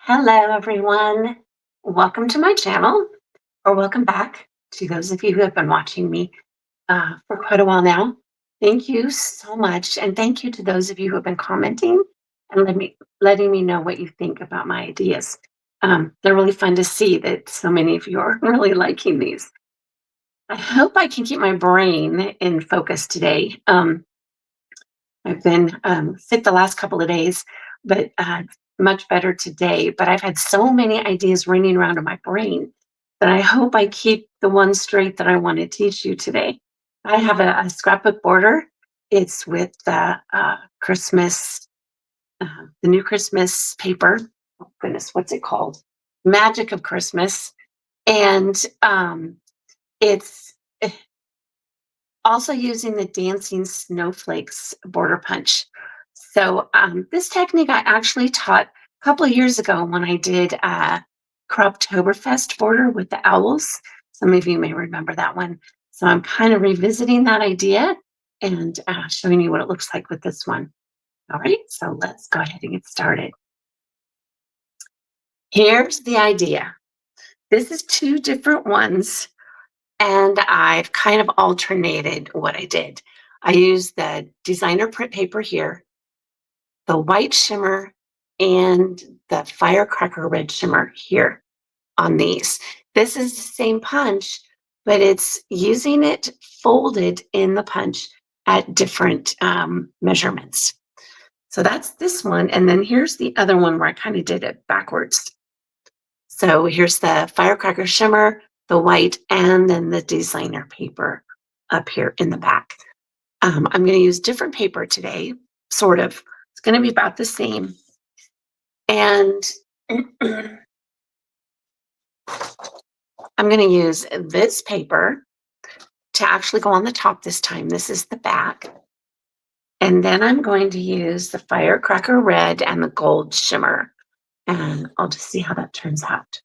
Hello, everyone. Welcome to my channel, or welcome back to those of you who have been watching me for quite a while now. Thank you so much, and thank you to those of you who have been commenting and letting me know what you think about my ideas. They're really fun to see that so many of you are really liking these. I hope I can keep my brain in focus today. I've been sick the last couple of days, but much better today. But I've had so many ideas running around in my brain that I hope I keep the one straight that I want to teach you today. I have a scrapbook border. It's with the Christmas, the new Christmas paper. Oh, goodness, what's it called? Magic of Christmas. And it's also using the Dancing Snowflakes border punch. So this technique I actually taught a couple of years ago when I did a Croptoberfest border with the owls. Some of you may remember that one. So I'm kind of revisiting that idea and showing you what it looks like with this one. All right, so let's go ahead and get started. Here's the idea. This is two different ones, and I've kind of alternated what I did. I used the designer print paper here, the white shimmer, and the firecracker red shimmer here on these. This is the same punch, but it's using it folded in the punch at different measurements. So that's this one. And then here's the other one where I kind of did it backwards. So here's the firecracker shimmer, the white, and then the designer paper up here in the back. I'm going to use different paper today, sort of. It's going to be about the same. And I'm going to use this paper to actually go on the top this time. This is the back. And then I'm going to use the firecracker red and the gold shimmer. And I'll just see how that turns out.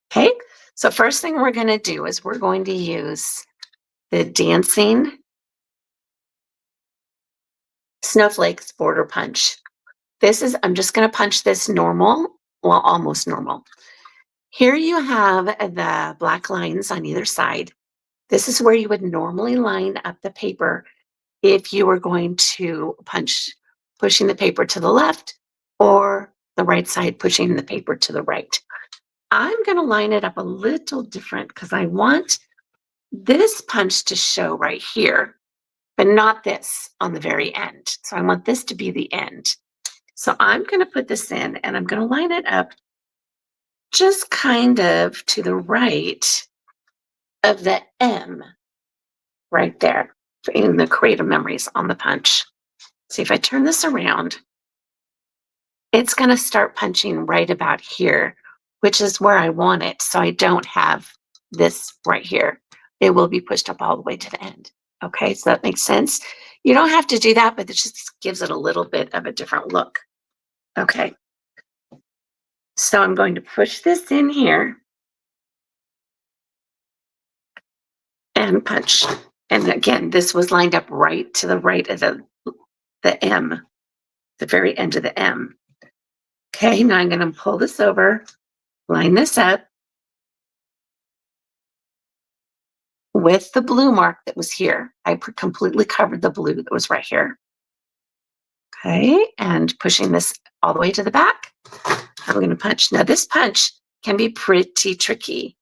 Okay, so first thing we're going to do is we're going to use the Dancing Snowflakes border punch. I'm just going to punch this normal, well, almost normal. Here you have the black lines on either side. This is where you would normally line up the paper if you were going to punch, pushing the paper to the left or the right side, pushing the paper to the right. I'm going to line it up a little different because I want this punch to show right here, but not this on the very end. So I want this to be the end. So I'm going to put this in and I'm going to line it up just kind of to the right of the M right there in the creative memories on the punch. See, if I turn this around, it's going to start punching right about here, which is where I want it. So I don't have this right here. It will be pushed up all the way to the end. Okay, so that makes sense. You don't have to do that, but it just gives it a little bit of a different look. Okay, so I'm going to push this in here and punch. And again, this was lined up right to the right of the M, the very end of the M. Okay, now I'm going to pull this over, line this up with the blue mark that was here. I completely covered the blue that was right here. Okay, and pushing this all the way to the back. I'm going to punch. Now this punch can be pretty tricky.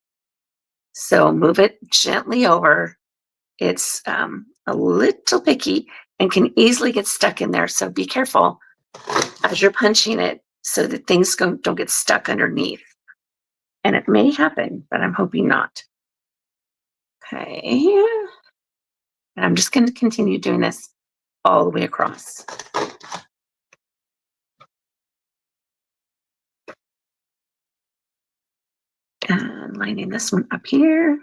So move it gently over. It's a little picky and can easily get stuck in there. So be careful as you're punching it so that things don't get stuck underneath. And it may happen, but I'm hoping not. Okay. And I'm just going to continue doing this all the way across. And lining this one up here.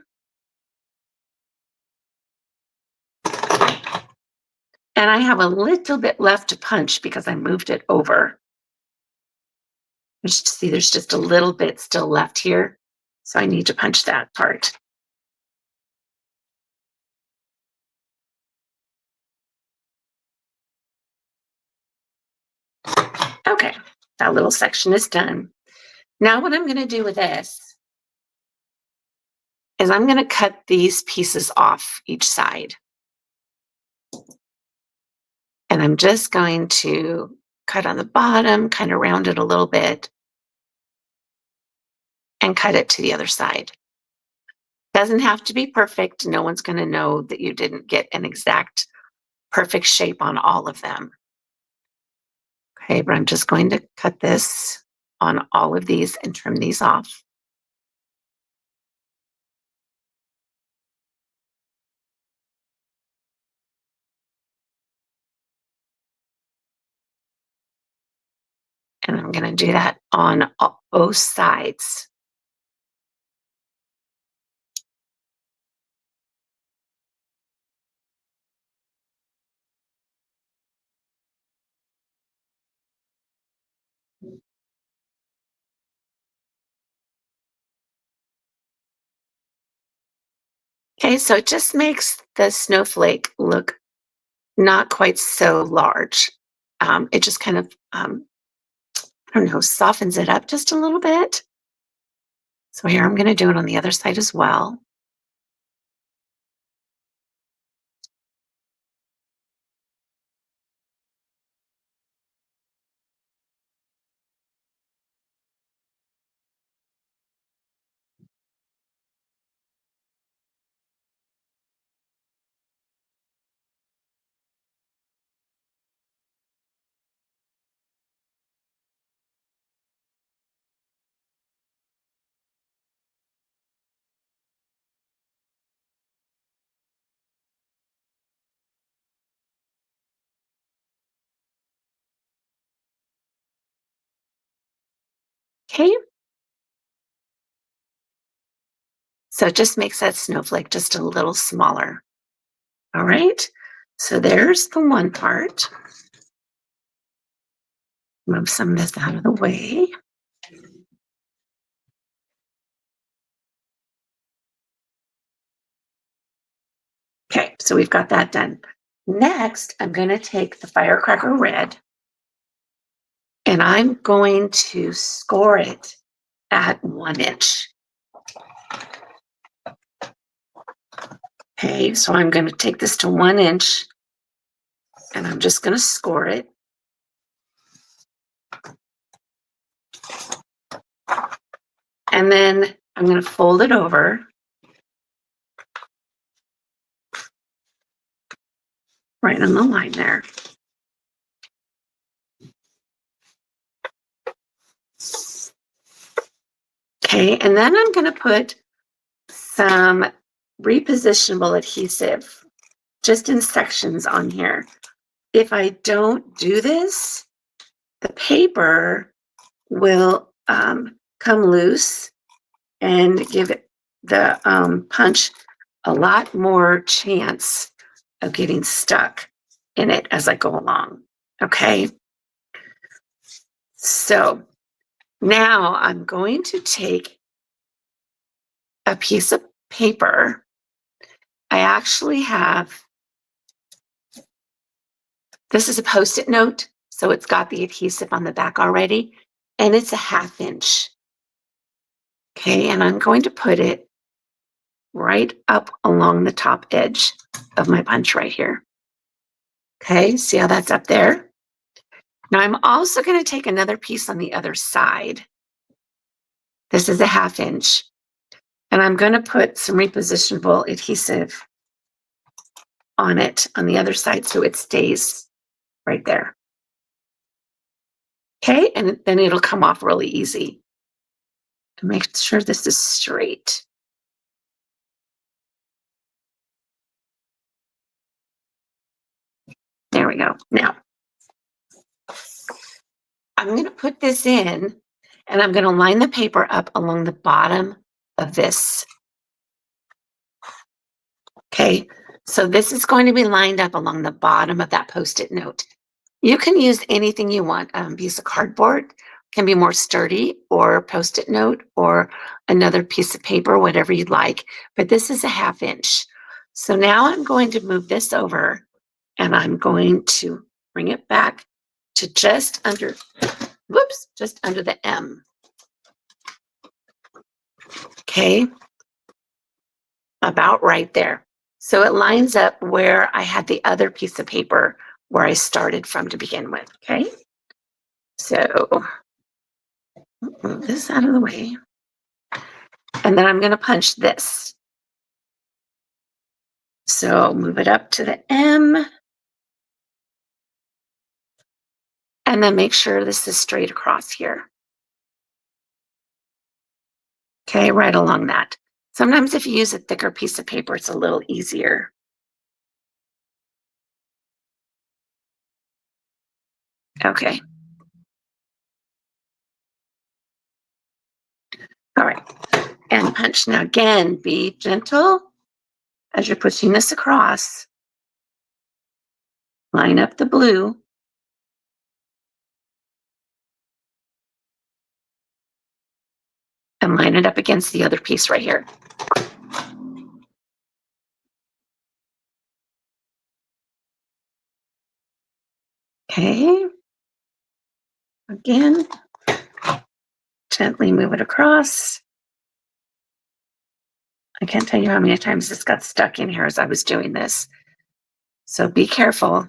And I have a little bit left to punch because I moved it over. See, there's just a little bit still left here. So I need to punch that part. Okay, that little section is done. Now what I'm going to do with this is I'm going to cut these pieces off each side. And I'm just going to cut on the bottom, kind of round it a little bit, and cut it to the other side. Doesn't have to be perfect. No one's going to know that you didn't get an exact perfect shape on all of them. Okay, but I'm just going to cut this on all of these and trim these off. And I'm going to do that on both sides. Okay, so it just makes the snowflake look not quite so large. It just kind of, I don't know, softens it up just a little bit. So here I'm going to do it on the other side as well. Okay, so it just makes that snowflake just a little smaller. All right, so there's the one part. Move some of this out of the way. Okay, so we've got that done. Next, I'm going to take the firecracker red and I'm going to score it at 1 inch. Okay, so I'm going to take this to 1 inch and I'm just going to score it. And then I'm going to fold it over. Right on the line there. Okay, and then I'm going to put some repositionable adhesive just in sections on here. If I don't do this, the paper will come loose and give it the punch a lot more chance of getting stuck in it as I go along. Okay, so now I'm going to take a piece of paper. I actually have, this is a Post-it note, so it's got the adhesive on the back already, and it's a 1/2 inch. Okay, and I'm going to put it right up along the top edge of my punch right here. Okay, see how that's up there? Now I'm also going to take another piece on the other side. This is a 1/2 inch. And I'm going to put some repositionable adhesive on it on the other side so it stays right there. Okay, and then it'll come off really easy. And make sure this is straight. There we go. Now, I'm going to put this in and I'm going to line the paper up along the bottom of this. Okay, so this is going to be lined up along the bottom of that Post-it note. You can use anything you want. A piece of cardboard can be more sturdy, or a Post-it note, or another piece of paper, whatever you'd like. But this is a 1/2 inch. So now I'm going to move this over and I'm going to bring it back to just under, whoops, just under the M. Okay, about right there. So it lines up where I had the other piece of paper where I started from to begin with. Okay, so move this out of the way. And then I'm going to punch this. So move it up to the M. And then make sure this is straight across here. Okay, right along that. Sometimes if you use a thicker piece of paper, it's a little easier. Okay. All right. And punch. Now again, be gentle as you're pushing this across. Line up the blue. And line it up against the other piece right here. Okay. Again, gently move it across. I can't tell you how many times this got stuck in here as I was doing this. So be careful.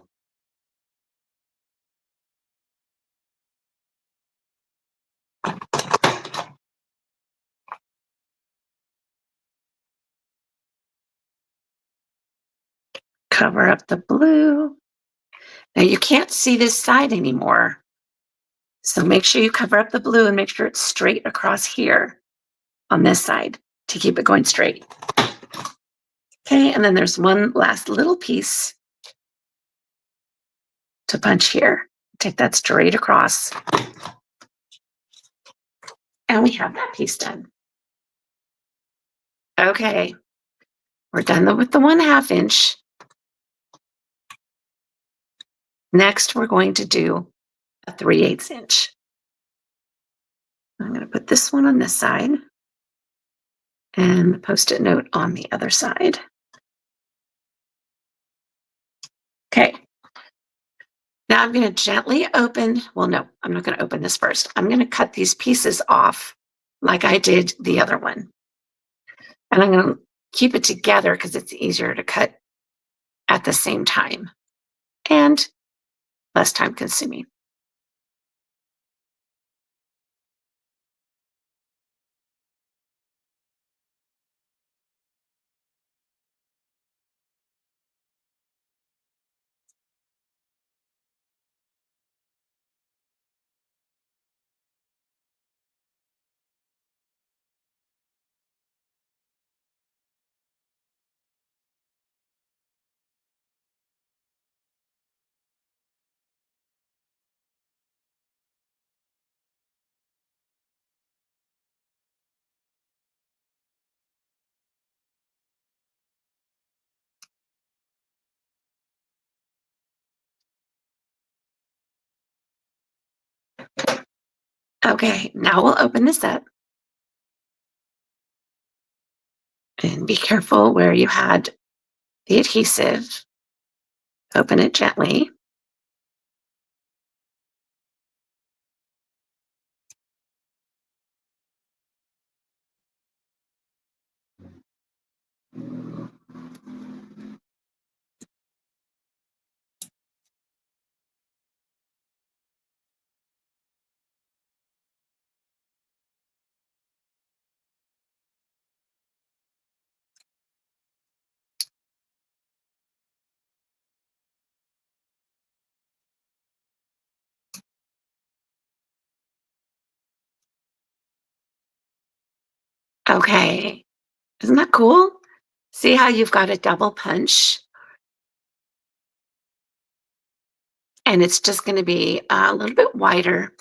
Cover up the blue. Now you can't see this side anymore. So make sure you cover up the blue and make sure it's straight across here on this side to keep it going straight. Okay, and then there's one last little piece to punch here. Take that straight across. And we have that piece done. Okay, we're done with the 1/2 inch. Next, we're going to do a 3/8 inch. I'm going to put this one on this side and the Post-it note on the other side. Okay. Now I'm going to gently open, well, no, I'm not going to open this first. I'm going to cut these pieces off like I did the other one. And I'm going to keep it together because it's easier to cut at the same time and less time consuming. Okay, now we'll open this up. And be careful where you had the adhesive. Open it gently. Okay, isn't that cool? See how you've got a double punch? And it's just going to be a little bit wider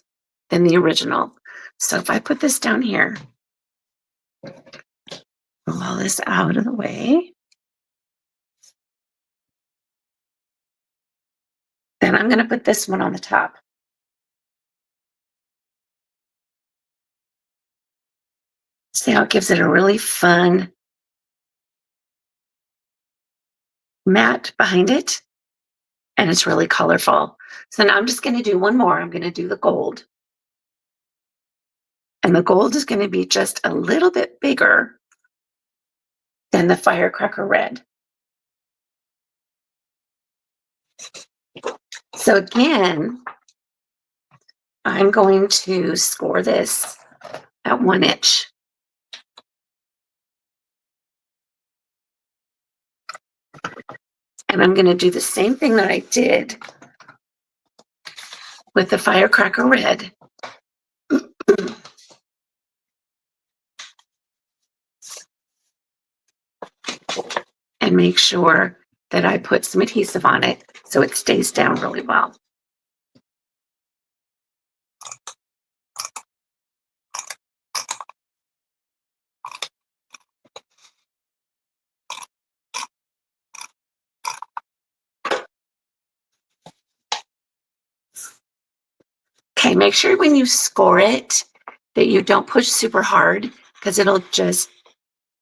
than the original. So if I put this down here, roll all this out of the way, then I'm going to put this one on the top. See how it gives it a really fun matte behind it? And it's really colorful. So now I'm just going to do one more. I'm going to do the gold. And the gold is going to be just a little bit bigger than the firecracker red. So again, I'm going to score this at 1 inch. And I'm going to do the same thing that I did with the firecracker red. And make sure that I put some adhesive on it so it stays down really well. Okay, make sure when you score it that you don't push super hard because it'll just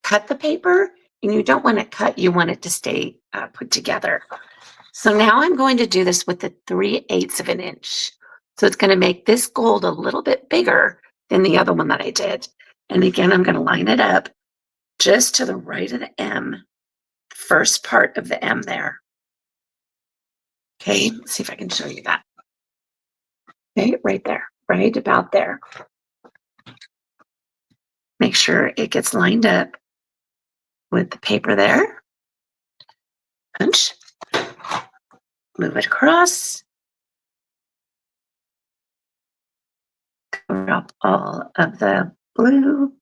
cut the paper, and you don't want it cut, you want it to stay put together. So now I'm going to do this with the 3/8 of an inch. So it's going to make this gold a little bit bigger than the other one that I did. And again, I'm going to line it up just to the right of the M, first part of the M there. Okay, let's see if I can show you that. Okay, right there, right about there. Make sure it gets lined up with the paper there. Punch. Move it across. Cover up all of the blue.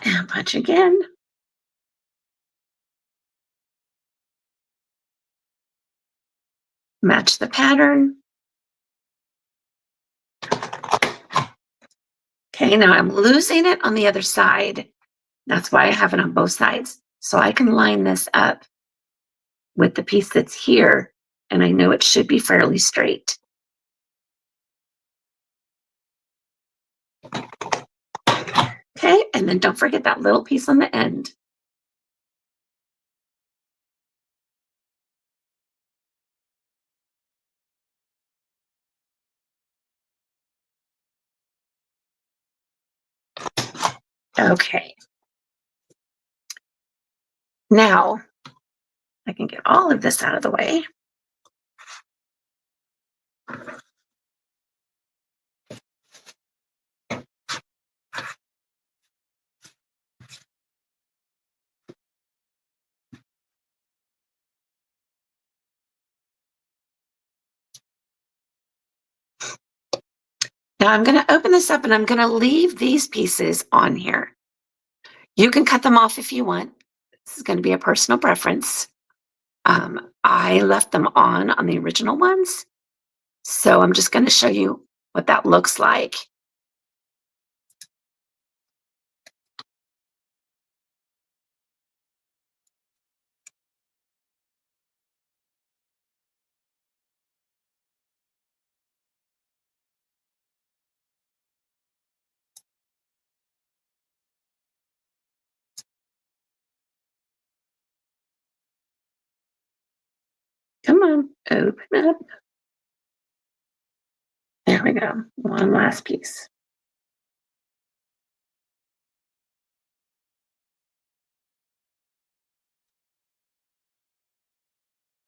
And punch again. Match the pattern. Okay, now I'm losing it on the other side. That's why I have it on both sides. So I can line this up with the piece that's here, and I know it should be fairly straight. Okay, and then don't forget that little piece on the end. Okay. Now, I can get all of this out of the way. Now I'm going to open this up and I'm going to leave these pieces on here. You can cut them off if you want. This is going to be a personal preference. I left them on the original ones. So I'm just going to show you what that looks like. Come on, open up. There we go. One last piece.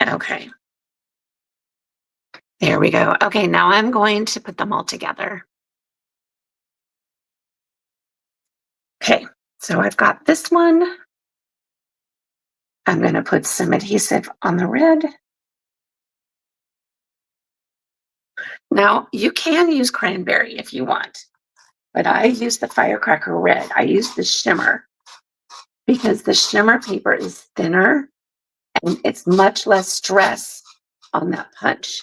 Okay. There we go. Okay, now I'm going to put them all together. Okay, so I've got this one. I'm going to put some adhesive on the red. Now, you can use cranberry if you want, but I use the firecracker red. I use the shimmer because the shimmer paper is thinner and it's much less stress on that punch.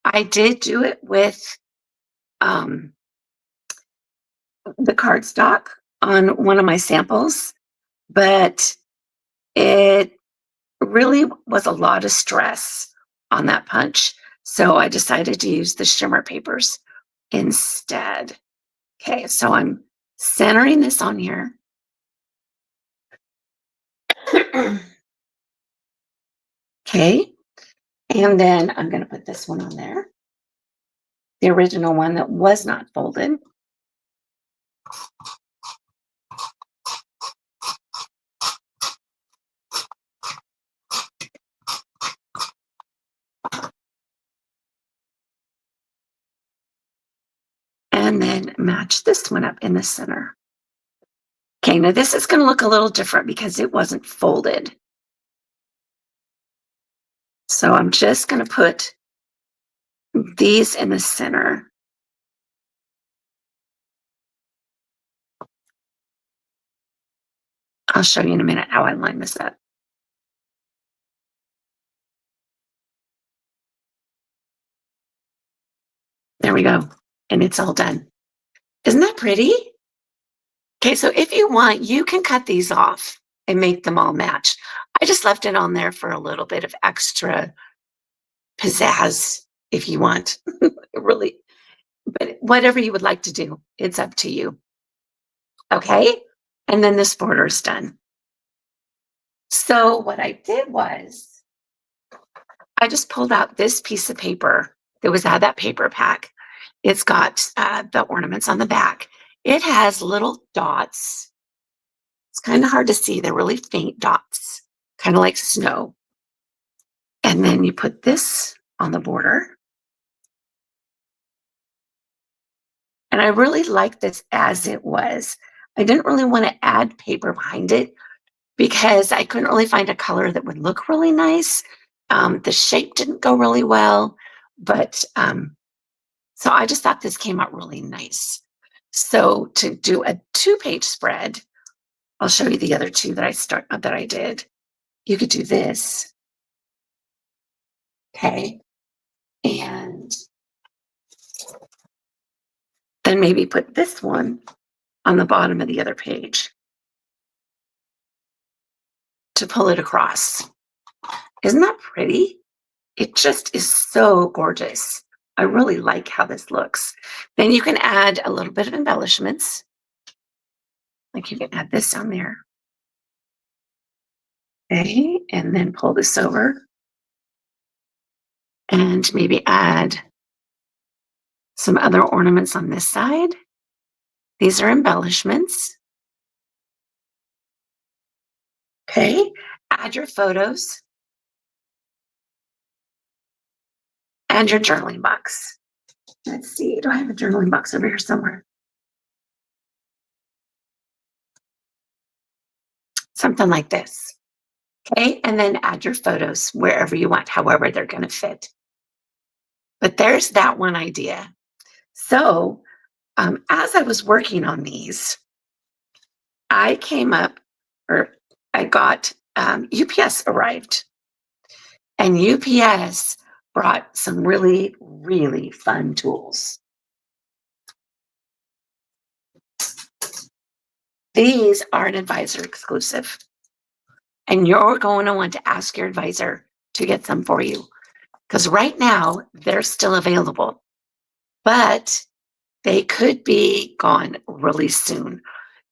I did do it with the cardstock on one of my samples, but it really was a lot of stress on that punch. So I decided to use the shimmer papers instead. Okay, so I'm centering this on here. Okay. And then I'm going to put this one on there, the original one that was not folded. And then match this one up in the center. Okay, now this is going to look a little different because it wasn't folded. So I'm just going to put these in the center. I'll show you in a minute how I line this up. There we go. And it's all done. Isn't that pretty? Okay, so if you want, you can cut these off and make them all match. I just left it on there for a little bit of extra pizzazz if you want. Really, but whatever you would like to do, it's up to you. Okay, and then this border is done. So what I did was I just pulled out this piece of paper that was out of that paper pack. It's got the ornaments on the back. It has little dots. It's kind of hard to see. They're really faint dots, kind of like snow. And then you put this on the border. And I really like this as it was. I didn't really want to add paper behind it because I couldn't really find a color that would look really nice. The shape didn't go really well, but so I just thought this came out really nice. So to do a 2-page spread, I'll show you the other two that I did. You could do this, okay, and then maybe put this one on the bottom of the other page to pull it across. Isn't that pretty? It just is so gorgeous. I really like how this looks. Then you can add a little bit of embellishments. Like you can add this on there. Okay, and then pull this over. And maybe add some other ornaments on this side. These are embellishments. Okay, add your photos and your journaling box. Let's see, do I have a journaling box over here somewhere? Something like this. Okay, and then add your photos wherever you want, however they're going to fit. But there's that one idea. So as I was working on these, I came up, or I got UPS arrived, and UPS brought some really, really fun tools. These are an advisor exclusive, and you're going to want to ask your advisor to get some for you because right now they're still available, but they could be gone really soon.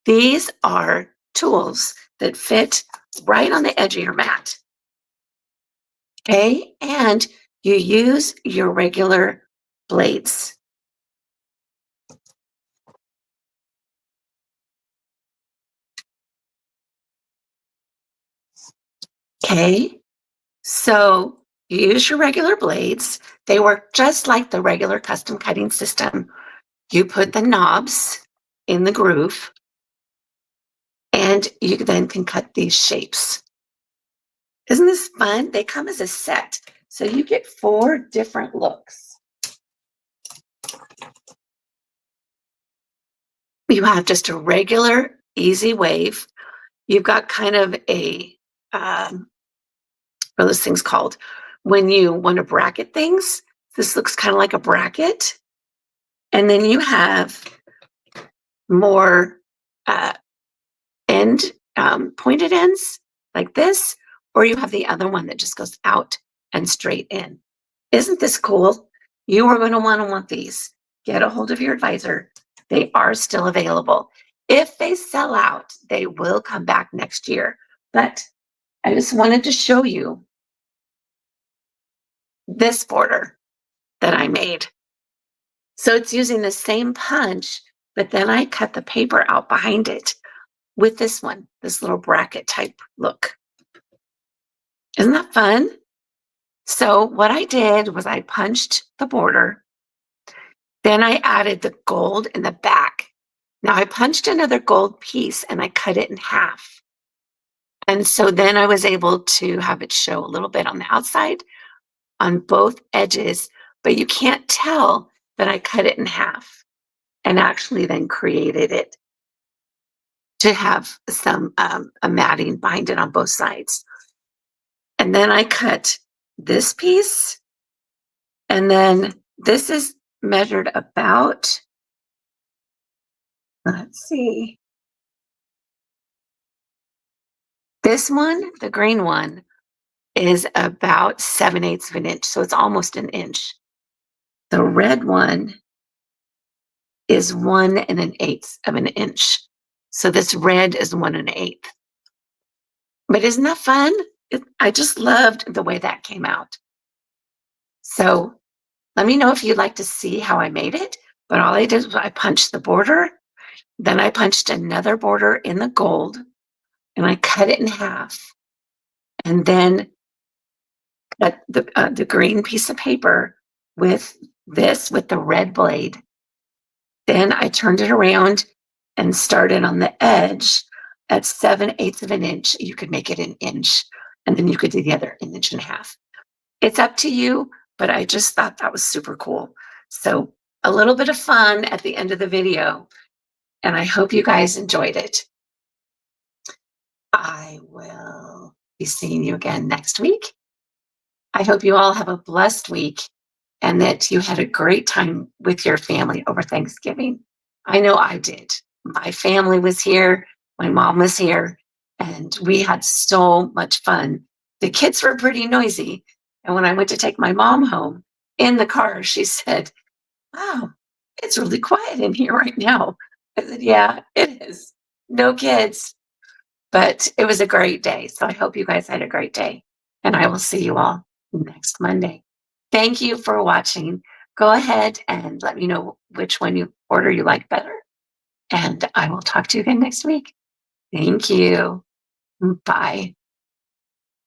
These are tools that fit right on the edge of your mat. Okay, and you use your regular blades. Okay, so you use your regular blades. They work just like the regular custom cutting system. You put the knobs in the groove, and you then can cut these shapes. Isn't this fun? They come as a set, so you get 4 different looks. You have just a regular, easy wave. You've got kind of a, what are those things called? When you want to bracket things, this looks kind of like a bracket. And then you have more end pointed ends like this, or you have the other one that just goes out and straight in. Isn't this cool? You are going to want these. Get a hold of your advisor. They are still available. If they sell out, they will come back next year. But I just wanted to show you this border that I made. So it's using the same punch, but then I cut the paper out behind it with this one, this little bracket type look. Isn't that fun? So what I did was I punched the border, then I added the gold in the back. Now I punched another gold piece and I cut it in half. And so then I was able to have it show a little bit on the outside on both edges, but you can't tell that I cut it in half and actually then created it to have some a matting behind it on both sides. And then I cut this piece, and then this is measured about, let's see, this one, the green one, is about 7/8 of an inch, so it's almost an inch. The red one is 1 1/8 of an inch. So this red is 1 1/8. But isn't that fun? I just loved the way that came out. So let me know if you'd like to see how I made it. But all I did was I punched the border, then I punched another border in the gold, and I cut it in half, and then cut the green piece of paper with with the red blade. Then I turned it around and started on the edge at 7/8 of an inch. You could make it an inch, and then you could do the other an inch and a half. It's up to you, but I just thought that was super cool. So a little bit of fun at the end of the video, and I hope you guys enjoyed it. I will be seeing you again next week. I hope you all have a blessed week and that you had a great time with your family over Thanksgiving. I know I did. My family was here, my mom was here, and we had so much fun. The kids were pretty noisy. And when I went to take my mom home in the car, she said, "Wow, it's really quiet in here right now." I said, "Yeah, it is. No kids." But it was a great day. So I hope you guys had a great day. And I will see you all next Monday. Thank you for watching. Go ahead and let me know which one you order you like better. And I will talk to you again next week. Thank you. Bye.